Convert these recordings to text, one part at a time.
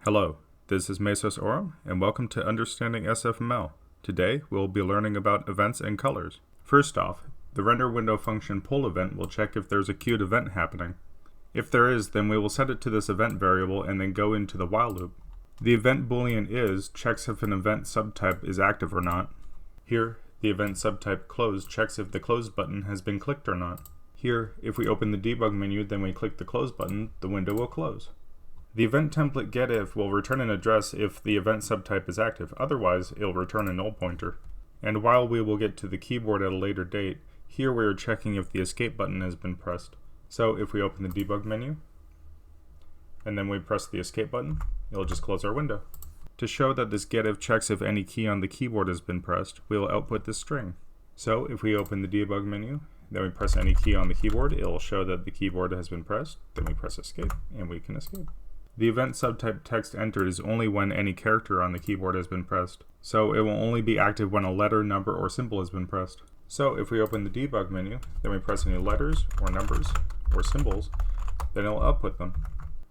Hello, this is Mesos Orum, and welcome to Understanding S.F.M.L. Today, we'll be learning about events and colors. First off, the render window function pull event will check if there's a queued event happening. If there is, then we will set it to this event variable and then go into the while loop. The event boolean is checks if an event subtype is active or not. Here, the event subtype close checks if the close button has been clicked or not. Here, if we open the debug menu, then we click the close button, the window will close. The event template getIf will return an address if the event subtype is active, otherwise it'll return a null pointer. And while we will get to the keyboard at a later date, here we are checking if the escape button has been pressed. So if we open the debug menu, and then we press the escape button, it'll just close our window. To show that this getIf checks if any key on the keyboard has been pressed, we will output this string. So if we open the debug menu, then we press any key on the keyboard, it will show that the keyboard has been pressed, then we press escape, and we can escape. The event subtype text entered is only when any character on the keyboard has been pressed, so it will only be active when a letter, number, or symbol has been pressed. So if we open the debug menu, then we press any letters, or numbers, or symbols, then it will output them.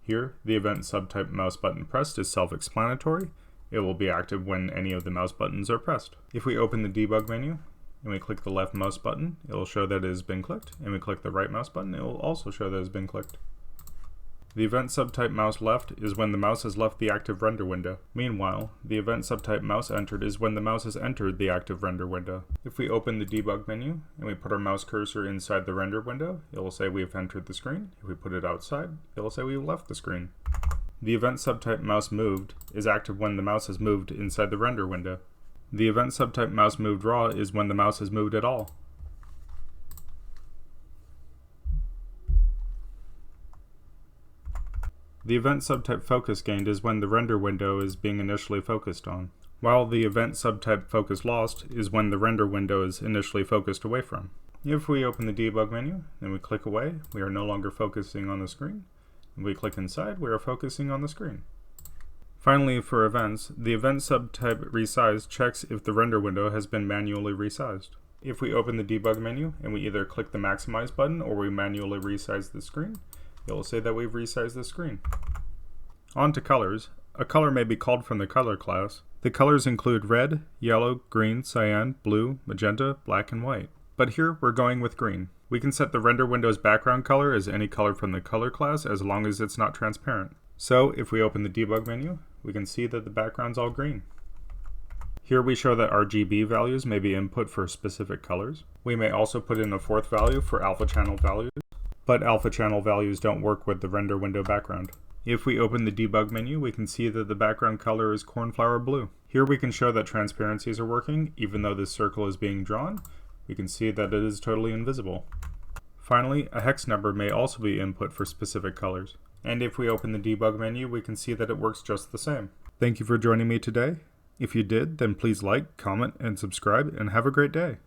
Here, the event subtype mouse button pressed is self-explanatory. It will be active when any of the mouse buttons are pressed. If we open the debug menu, and we click the left mouse button, it will show that it has been clicked, and we click the right mouse button, it will also show that it has been clicked. The event subtype mouse left is when the mouse has left the active render window. Meanwhile, the event subtype mouse entered is when the mouse has entered the active render window. If we open the debug menu and we put our mouse cursor inside the render window, it will say we have entered the screen. If we put it outside, it will say we have left the screen. The event subtype mouse moved is active when the mouse has moved inside the render window. The event subtype mouse moved raw is when the mouse has moved at all. The event subtype focus gained is when the render window is being initially focused on, while the event subtype focus lost is when the render window is initially focused away from. If we open the debug menu and we click away, we are no longer focusing on the screen. If we click inside, we are focusing on the screen. Finally, for events, the event subtype resize checks if the render window has been manually resized. If we open the debug menu and we either click the maximize button or we manually resize the screen, it will say that we've resized the screen. On to colors. A color may be called from the color class. The colors include red, yellow, green, cyan, blue, magenta, black, and white. But here we're going with green. We can set the render window's background color as any color from the color class as long as it's not transparent. So if we open the debug menu, we can see that the background's all green. Here we show that RGB values may be input for specific colors. We may also put in a fourth value for alpha channel values, but alpha channel values don't work with the render window background. If we open the debug menu, we can see that the background color is cornflower blue. Here we can show that transparencies are working. Even though this circle is being drawn, we can see that it is totally invisible. Finally, a hex number may also be input for specific colors. And if we open the debug menu, we can see that it works just the same. Thank you for joining me today. If you did, then please like, comment, and subscribe, and have a great day.